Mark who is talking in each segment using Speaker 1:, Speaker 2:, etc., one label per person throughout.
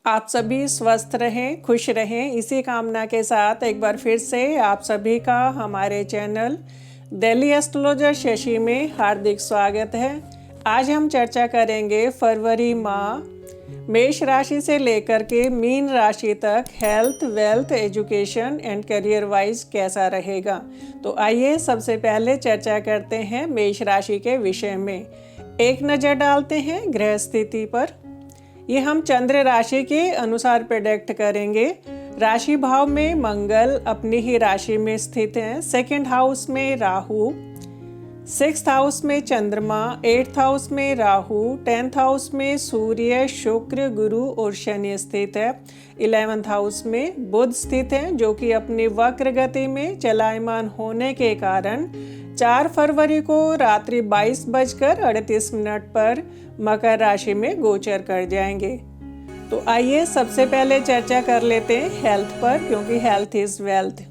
Speaker 1: आप सभी स्वस्थ रहें, खुश रहें, इसी कामना के साथ एक बार फिर से आप सभी का हमारे चैनल डेली एस्ट्रोलॉजर शशि में हार्दिक स्वागत है। आज हम चर्चा करेंगे फरवरी माह मेष राशि से लेकर के मीन राशि तक health, wealth, education and career wise कैसा रहेगा। तो आइए सबसे पहले चर्चा करते हैं मेष राशि के विषय में। एक नज़र डालते हैं ग्रह स्थिति पर। ये हम चंद्र राशि के अनुसार प्रेडिक्ट करेंगे। राशि भाव में मंगल अपनी ही राशि में स्थित हैं। सेकंड हाउस में राहु, सिक्स्थ हाउस में चंद्रमा, एट्थ हाउस में राहु, 10th हाउस में सूर्य, शुक्र, गुरु और शनि स्थित है। 11th हाउस में बुध स्थित है, जो कि अपनी वक्र गति में चलायमान होने के कारण 4 फरवरी को रात्रि 22:38 पर मकर राशि में गोचर कर जाएंगे। तो आइए सबसे पहले चर्चा कर लेते हैं हेल्थ पर, क्योंकि हेल्थ इज वेल्थ।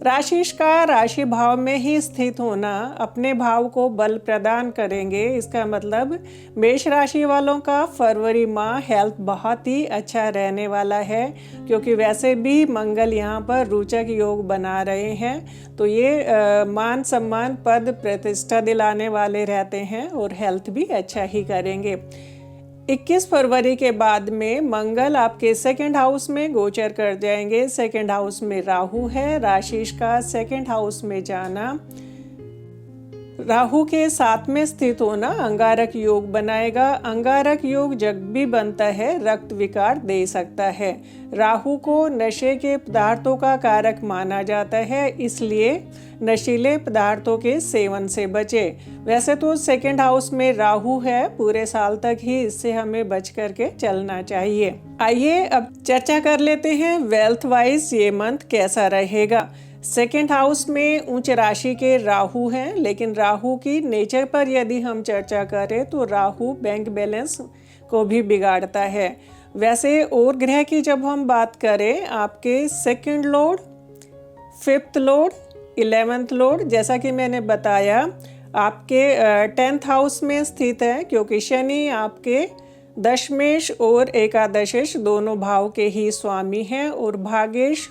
Speaker 1: राशि का राशि भाव में ही स्थित होना अपने भाव को बल प्रदान करेंगे। इसका मतलब मेष राशि वालों का फरवरी माह हेल्थ बहुत ही अच्छा रहने वाला है, क्योंकि वैसे भी मंगल यहाँ पर रोचक योग बना रहे हैं। तो ये मान सम्मान, पद, प्रतिष्ठा दिलाने वाले रहते हैं और हेल्थ भी अच्छा ही करेंगे। 21 फरवरी के बाद में मंगल आपके सेकंड हाउस में गोचर कर जाएंगे। सेकंड हाउस में राहु है। राशि का सेकंड हाउस में जाना, राहु के साथ में स्थित होना अंगारक योग बनाएगा। अंगारक योग जब भी बनता है रक्त विकार दे सकता है। राहु को नशे के पदार्थों का कारक माना जाता है, इसलिए नशीले पदार्थों के सेवन से बचे। वैसे तो सेकंड हाउस में राहु है, पूरे साल तक ही इससे हमें बच करके चलना चाहिए। आइए अब चर्चा कर लेते हैं वेल्थ वाइज ये मंथ कैसा रहेगा। सेकेंड हाउस में उच्च राशि के राहु हैं, लेकिन राहु की नेचर पर यदि हम चर्चा करें तो राहु बैंक बैलेंस को भी बिगाड़ता है। वैसे और ग्रह की जब हम बात करें, आपके second Lord, 5th Lord, 11th Lord, जैसा कि मैंने बताया आपके 10th हाउस में स्थित है, क्योंकि शनि आपके दशमेश और एकादशेश दोनों भाव के ही स्वामी हैं और भागेश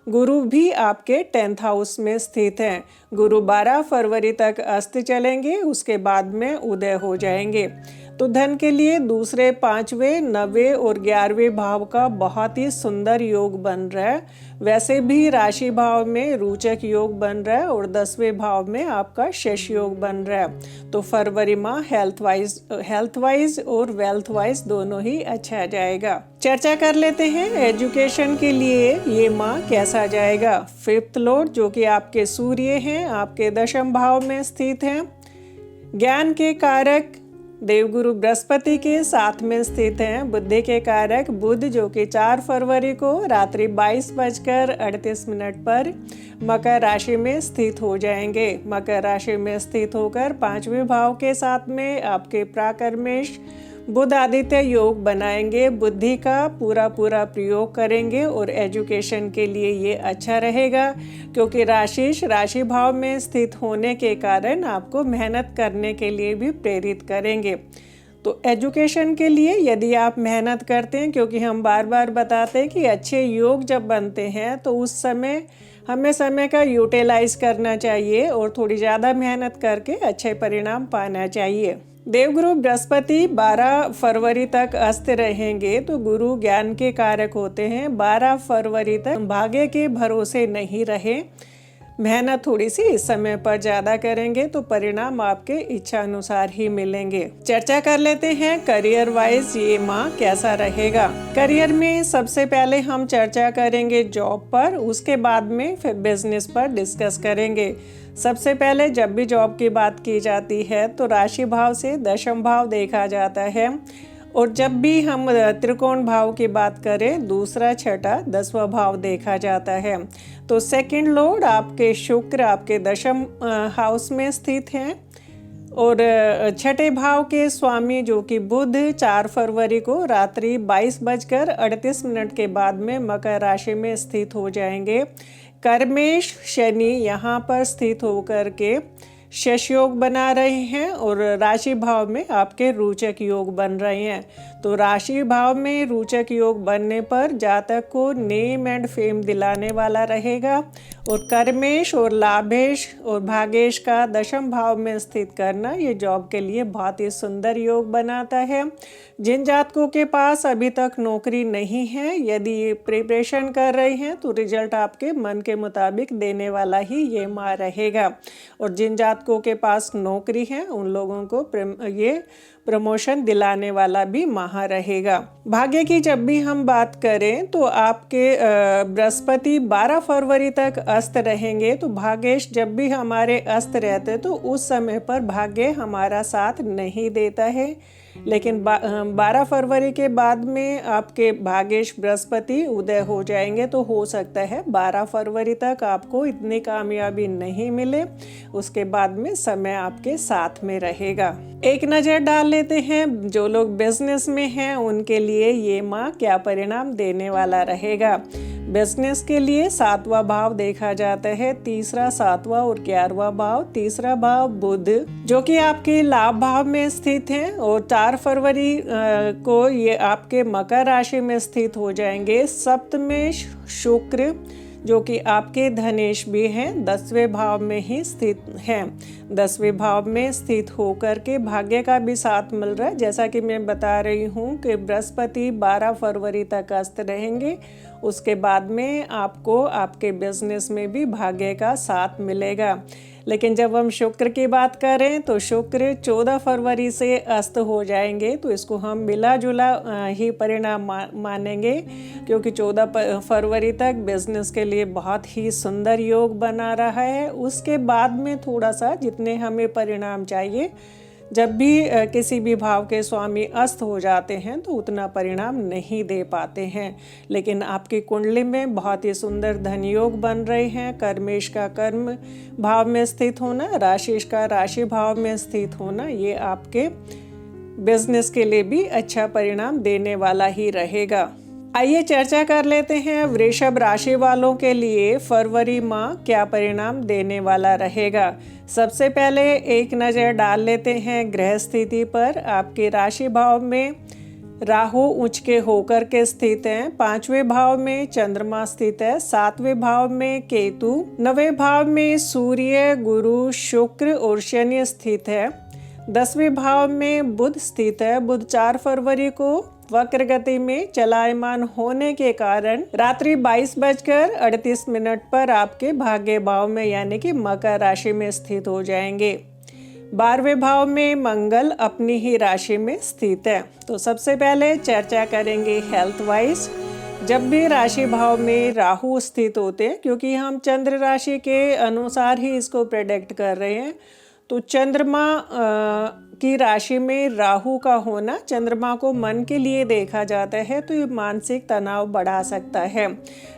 Speaker 1: गुरु भी आपके 10th हाउस में स्थित हैं। गुरु 12 फरवरी तक अस्त चलेंगे, उसके बाद में उदय हो जाएंगे। तो धन के लिए दूसरे, 5वें, 9वें और 11वें भाव का बहुत ही सुंदर योग बन रहा है। वैसे भी राशि भाव में रोचक योग बन रहा है और 10वें भाव में आपका शश योग बन रहा है। तो फरवरी माह हेल्थ वाइज और वेल्थ वाइज दोनों ही अच्छा जाएगा। चर्चा कर लेते हैं एजुकेशन के लिए ये माह कैसा जाएगा। 5th लॉर्ड जो कि आपके सूर्य हैं, आपके दशम भाव में स्थित हैं। ज्ञान के कारक देवगुरु बृहस्पति के साथ में स्थित हैं। बुद्धि के कारक बुध जो कि 4 फरवरी को रात्रि 22:38 पर मकर राशि में स्थित हो जाएंगे। मकर राशि में स्थित होकर 5वें भाव के साथ में आपके प्राकर्मेश बुध आदित्य योग बनाएंगे। बुद्धि का पूरा प्रयोग करेंगे और एजुकेशन के लिए ये अच्छा रहेगा, क्योंकि राशि भाव में स्थित होने के कारण आपको मेहनत करने के लिए भी प्रेरित करेंगे। तो एजुकेशन के लिए यदि आप मेहनत करते हैं, क्योंकि हम बार बार बताते हैं कि अच्छे योग जब बनते हैं तो उस समय हमें समय का यूटिलाइज करना चाहिए और थोड़ी ज़्यादा मेहनत करके अच्छे परिणाम पाना चाहिए। देवगुरु बृहस्पति 12 फरवरी तक अस्त रहेंगे, तो गुरु ज्ञान के कारक होते हैं। 12 फरवरी तक भाग्य के भरोसे नहीं रहे, मेहनत थोड़ी सी इस समय पर ज़्यादा करेंगे तो परिणाम आपके इच्छा अनुसार ही मिलेंगे। चर्चा कर लेते हैं करियर वाइज ये माह कैसा रहेगा। करियर में सबसे पहले हम चर्चा करेंगे जॉब पर, उसके बाद में फिर बिजनेस पर डिस्कस करेंगे। सबसे पहले जब भी जॉब की बात की जाती है तो राशि भाव से दशम भाव देखा जाता है, और जब भी हम त्रिकोण भाव की बात करें दूसरा, छठा, 10वां भाव देखा जाता है। तो सेकंड लॉर्ड आपके शुक्र आपके दशम हाउस में स्थित हैं और छठे भाव के स्वामी जो कि बुध 4 फरवरी को रात्रि 22:38 के बाद में मकर राशि में स्थित हो जाएंगे। कर्मेश शनि यहाँ पर स्थित होकर के शश योग बना रहे हैं और राशि भाव में आपके रोचक योग बन रहे हैं। तो राशि भाव में रोचक योग बनने पर जातक को नेम एंड फेम दिलाने वाला रहेगा। और कर्मेश और लाभेश और भागेश का दशम भाव में स्थित करना ये जॉब के लिए बहुत ही सुंदर योग बनाता है। जिन जातकों के पास अभी तक नौकरी नहीं है, यदि प्रिपरेशन कर रहे हैं तो रिजल्ट आपके मन के मुताबिक देने वाला ही ये माह रहेगा। और जिन जातकों के पास नौकरी है उन लोगों को ये प्रमोशन दिलाने वाला भी माह रहेगा। भाग्य की जब भी हम बात करें तो आपके बृहस्पति 12 फरवरी तक अस्त रहेंगे। तो भाग्येश जब भी हमारे अस्त रहते तो उस समय पर भाग्य हमारा साथ नहीं देता है, लेकिन 12 फरवरी के बाद में आपके भाग्येश बृहस्पति उदय हो जाएंगे। तो हो सकता है 12 फरवरी तक आपको इतनी कामयाबी नहीं मिले, उसके बाद में समय आपके साथ में रहेगा। एक नज़र डाल लेते हैं जो लोग बिजनेस में हैं उनके लिए ये माह क्या परिणाम देने वाला रहेगा। बिजनेस के लिए 7वां भाव देखा जाता है, तीसरा, 7वां और 11वां भाव। तीसरा भाव बुध जो कि आपके लाभ भाव में स्थित है और 4 फरवरी को ये आपके मकर राशि में स्थित हो जाएंगे। सप्तमें शुक्र जो कि आपके धनेश भी हैं 10वें भाव में ही स्थित हैं। 10वें भाव में स्थित होकर के भाग्य का भी साथ मिल रहा है। जैसा कि मैं बता रही हूँ कि बृहस्पति 12 फरवरी तक अस्त रहेंगे, उसके बाद में आपको आपके बिजनेस में भी भाग्य का साथ मिलेगा। लेकिन जब हम शुक्र की बात करें तो शुक्र 14 फरवरी से अस्त हो जाएंगे, तो इसको हम मिला जुला ही परिणाम मानेंगे, क्योंकि 14 फरवरी तक बिजनेस के लिए बहुत ही सुंदर योग बना रहा है। उसके बाद में थोड़ा सा जितने हमें परिणाम चाहिए, जब भी किसी भी भाव के स्वामी अस्त हो जाते हैं तो उतना परिणाम नहीं दे पाते हैं। लेकिन आपकी कुंडली में बहुत ही सुंदर धन योग बन रहे हैं। कर्मेश का कर्म भाव में स्थित होना, राशिश का राशि भाव में स्थित होना, ये आपके बिजनेस के लिए भी अच्छा परिणाम देने वाला ही रहेगा। आइए चर्चा कर लेते हैं वृषभ राशि वालों के लिए फरवरी माह क्या परिणाम देने वाला रहेगा। सबसे पहले एक नज़र डाल लेते हैं ग्रह स्थिति पर। आपके राशि भाव में राहु उच्च के होकर के स्थित हैं। 5वें भाव में चंद्रमा स्थित है। 7वें भाव में केतु, 9वें भाव में सूर्य, गुरु, शुक्र और शनि स्थित है। 10वें भाव में बुध स्थित है। बुध 4 फरवरी को वक्र गति में चलायमान होने के कारण रात्रि 22:38 पर आपके भाग्य भाव में यानी कि मकर राशि में स्थित हो जाएंगे। 12वें भाव में मंगल अपनी ही राशि में स्थित है। तो सबसे पहले चर्चा करेंगे हेल्थ वाइज। जब भी राशि भाव में राहु स्थित होते हैं, क्योंकि हम चंद्र राशि के अनुसार ही इसको प्रेडिक्ट कर रहे हैं, तो चंद्रमा की राशि में राहु का होना चंद्रमा को मन के लिए देखा जाता है, तो ये मानसिक तनाव बढ़ा सकता है।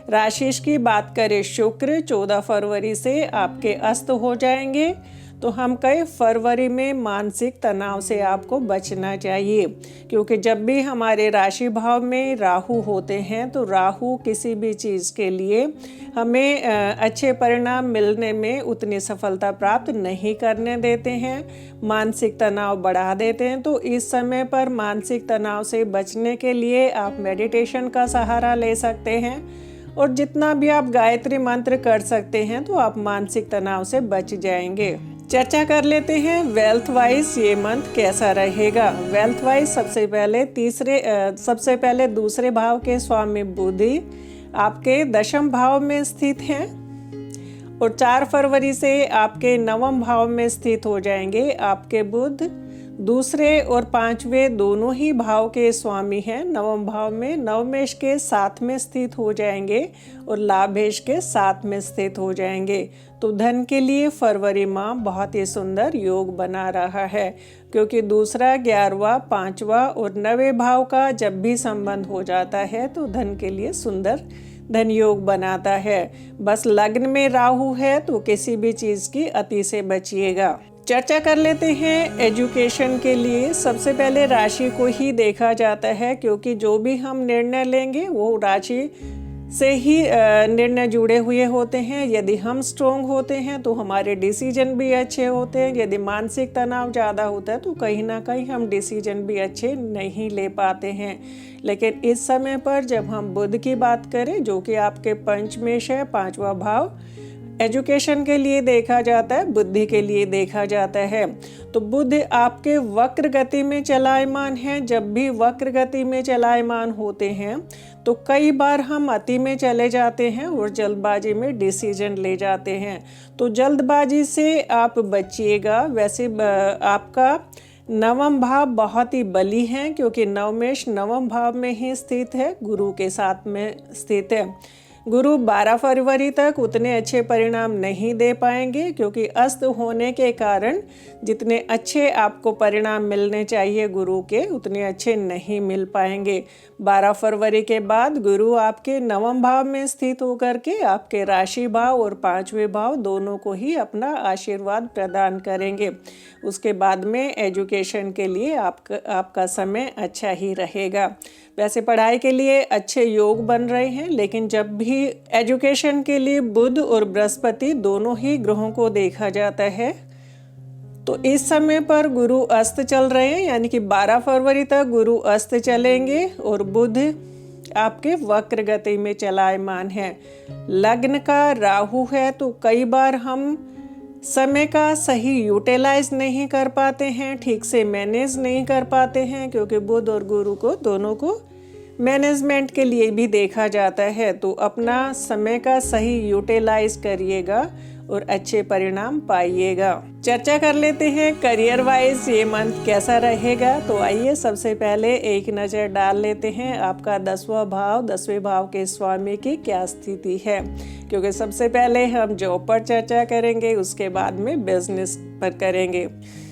Speaker 1: राशिश की बात करें, शुक्र 14 फरवरी से आपके अस्त हो जाएंगे, तो हम कहें फरवरी में मानसिक तनाव से आपको बचना चाहिए, क्योंकि जब भी हमारे राशि भाव में राहु होते हैं तो राहु किसी भी चीज़ के लिए हमें अच्छे परिणाम मिलने में उतनी सफलता प्राप्त नहीं करने देते हैं, मानसिक तनाव बढ़ा देते हैं। तो इस समय पर मानसिक तनाव से बचने के लिए आप मेडिटेशन का सहारा ले सकते हैं, और जितना भी आप गायत्री मंत्र कर सकते हैं तो आप मानसिक तनाव से बच जाएंगे। चर्चा कर लेते हैं वेल्थ वाइज ये मंथ कैसा रहेगा। वेल्थ वाइज सबसे पहले दूसरे भाव के स्वामी बुध आपके दशम भाव में स्थित हैं और 4 फरवरी से आपके 9वें भाव में स्थित हो जाएंगे। आपके बुध दूसरे और 5वें दोनों ही भाव के स्वामी हैं। 9वें भाव में नवमेश के साथ में स्थित हो जाएंगे और लाभेश के साथ में स्थित हो जाएंगे। तो धन के लिए फरवरी माह बहुत ही सुंदर योग बना रहा है, क्योंकि दूसरा, 11वां, 5वां और 9वें भाव का जब भी संबंध हो जाता है तो धन के लिए सुंदर धन योग बनाता है। बस लग्न में राहु है तो किसी भी चीज़ की अति से बचिएगा। चर्चा कर लेते हैं एजुकेशन के लिए। सबसे पहले राशि को ही देखा जाता है, क्योंकि जो भी हम निर्णय लेंगे वो राशि से ही निर्णय जुड़े हुए होते हैं। यदि हम स्ट्रोंग होते हैं तो हमारे डिसीजन भी अच्छे होते हैं। यदि मानसिक तनाव ज़्यादा होता है तो कहीं ना कहीं हम डिसीजन भी अच्छे नहीं ले पाते हैं। लेकिन इस समय पर जब हम बुध की बात करें, जो कि आपके पंचमेश है, 5वां भाव एजुकेशन के लिए देखा जाता है, बुद्धि के लिए देखा जाता है, तो बुध आपके वक्र गति में चलायमान है। जब भी वक्र गति में चलायमान होते हैं तो कई बार हम अति में चले जाते हैं और जल्दबाजी में डिसीजन ले जाते हैं। तो जल्दबाजी से आप बचिएगा। वैसे आपका नवम भाव बहुत ही बली है, क्योंकि नवमेश नवम भाव में ही स्थित है, गुरु के साथ में स्थित है। गुरु 12 फरवरी तक उतने अच्छे परिणाम नहीं दे पाएंगे, क्योंकि अस्त होने के कारण जितने अच्छे आपको परिणाम मिलने चाहिए गुरु के, उतने अच्छे नहीं मिल पाएंगे। 12 फरवरी के बाद गुरु आपके नवम भाव में स्थित होकर के आपके राशि भाव और 5वें भाव दोनों को ही अपना आशीर्वाद प्रदान करेंगे। उसके बाद में एजुकेशन के लिए आपका समय अच्छा ही रहेगा। वैसे पढ़ाई के लिए अच्छे योग बन रहे हैं, लेकिन जब भी एजुकेशन के लिए बुध और बृहस्पति दोनों ही ग्रहों को देखा जाता है तो इस समय पर गुरु अस्त चल रहे हैं, यानी कि 12 फरवरी तक गुरु अस्त चलेंगे और बुध आपके वक्र गति में चलायमान है। लग्न का राहु है, तो कई बार हम समय का सही यूटिलाइज नहीं कर पाते हैं, ठीक से मैनेज नहीं कर पाते हैं, क्योंकि बुध और गुरु को दोनों को मैनेजमेंट के लिए भी देखा जाता है। तो अपना समय का सही यूटिलाइज करिएगा और अच्छे परिणाम पाइएगा। चर्चा कर लेते हैं करियर वाइज ये मंथ कैसा रहेगा। तो आइए सबसे पहले एक नज़र डाल लेते हैं आपका 10वां भाव, 10वें भाव के स्वामी की क्या स्थिति है, क्योंकि सबसे पहले हम जॉब पर चर्चा करेंगे, उसके बाद में बिजनेस पर करेंगे।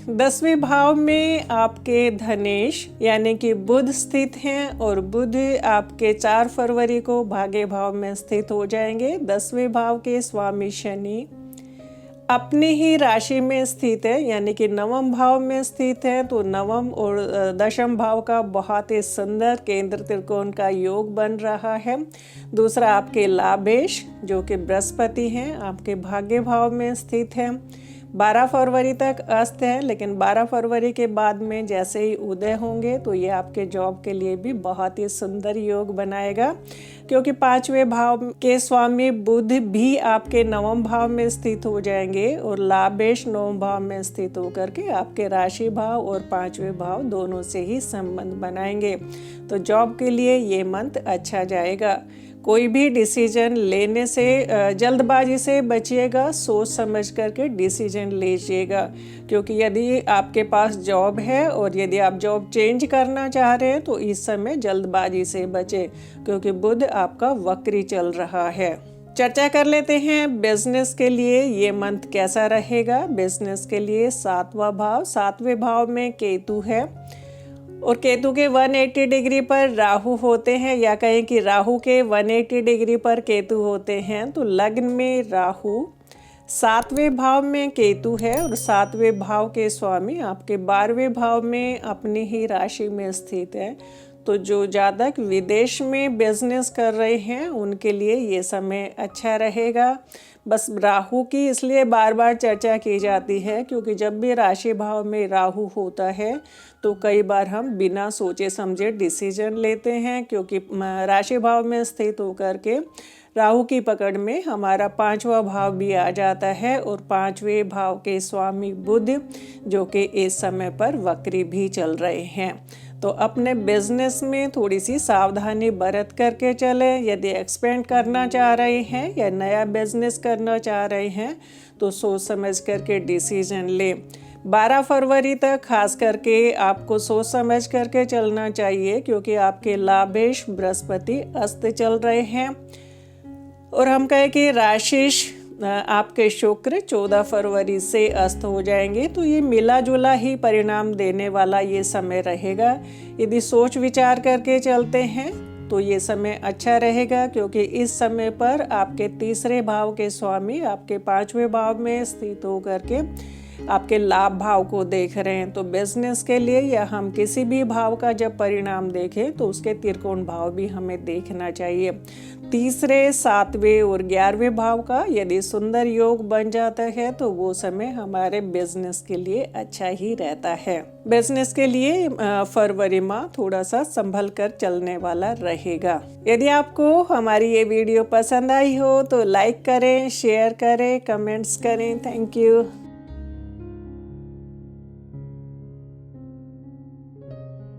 Speaker 1: 10वें भाव में आपके धनेश यानी कि बुध स्थित हैं और बुध आपके 4 फरवरी को भाग्य भाव में स्थित हो जाएंगे। 10वें भाव के स्वामी शनि अपनी ही राशि में स्थित है, यानी कि नवम भाव में स्थित है। तो नवम और दशम भाव का बहुत ही सुंदर केंद्र त्रिकोण का योग बन रहा है। दूसरा आपके लाभेश जो कि बृहस्पति हैं आपके भाग्य भाव में स्थित है। 12 फरवरी तक अस्त है, लेकिन 12 फरवरी के बाद में जैसे ही उदय होंगे तो ये आपके जॉब के लिए भी बहुत ही सुंदर योग बनाएगा, क्योंकि 5वें भाव के स्वामी बुध भी आपके नवम भाव में स्थित हो जाएंगे और लाभेश नवम भाव में स्थित होकर के आपके राशि भाव और 5वें भाव दोनों से ही संबंध बनाएंगे। तो जॉब के लिए ये मंथ अच्छा जाएगा। कोई भी डिसीजन लेने से जल्दबाजी से बचिएगा, सोच समझ करके डिसीजन लीजिएगा, क्योंकि यदि आपके पास जॉब है और यदि आप जॉब चेंज करना चाह रहे हैं तो इस समय जल्दबाजी से बचें, क्योंकि बुध आपका वक्री चल रहा है। चर्चा कर लेते हैं बिजनेस के लिए ये मंथ कैसा रहेगा। बिजनेस के लिए 7वां भाव, 7वें भाव में केतु है और केतु के 180 डिग्री पर राहु होते हैं, या कहें कि राहु के 180 डिग्री पर केतु होते हैं। तो लग्न में राहु, 7वें भाव में केतु है और 7वें भाव के स्वामी आपके 12वें भाव में अपनी ही राशि में स्थित है। तो जो जातक विदेश में बिजनेस कर रहे हैं उनके लिए ये समय अच्छा रहेगा। बस राहु की इसलिए बार बार चर्चा की जाती है, क्योंकि जब भी राशि भाव में राहु होता है तो कई बार हम बिना सोचे समझे डिसीजन लेते हैं, क्योंकि राशि भाव में स्थित होकर के राहु की पकड़ में हमारा 5वां भाव भी आ जाता है और 5वें भाव के स्वामी बुध जो कि इस समय पर वक्री भी चल रहे हैं। तो अपने बिजनेस में थोड़ी सी सावधानी बरत करके चलें। यदि एक्सपेंड करना चाह रहे हैं या नया बिजनेस करना चाह रहे हैं तो सोच समझ करके डिसीजन लें। 12 फरवरी तक खास करके आपको सोच समझ करके चलना चाहिए, क्योंकि आपके लाभेश बृहस्पति अस्त चल रहे हैं और हम कहें कि राशिश आपके शुक्र 14 फरवरी से अस्त हो जाएंगे। तो ये मिला जुला ही परिणाम देने वाला ये समय रहेगा। यदि सोच विचार करके चलते हैं तो ये समय अच्छा रहेगा, क्योंकि इस समय पर आपके 3रे भाव के स्वामी आपके 5वें भाव में स्थित होकर के आपके लाभ भाव को देख रहे हैं, तो बिजनेस के लिए या हम किसी भी भाव का जब परिणाम देखें तो उसके त्रिकोण भाव भी हमें देखना चाहिए। तीसरे, 7वें और 11वें भाव का यदि सुंदर योग बन जाता है तो वो समय हमारे बिजनेस के लिए अच्छा ही रहता है। बिजनेस के लिए फरवरी माह थोड़ा सा संभल कर चलने वाला रहेगा। यदि आपको हमारी ये वीडियो पसंद आई हो तो लाइक करें, शेयर करें, कमेंट्स करें। Thank you.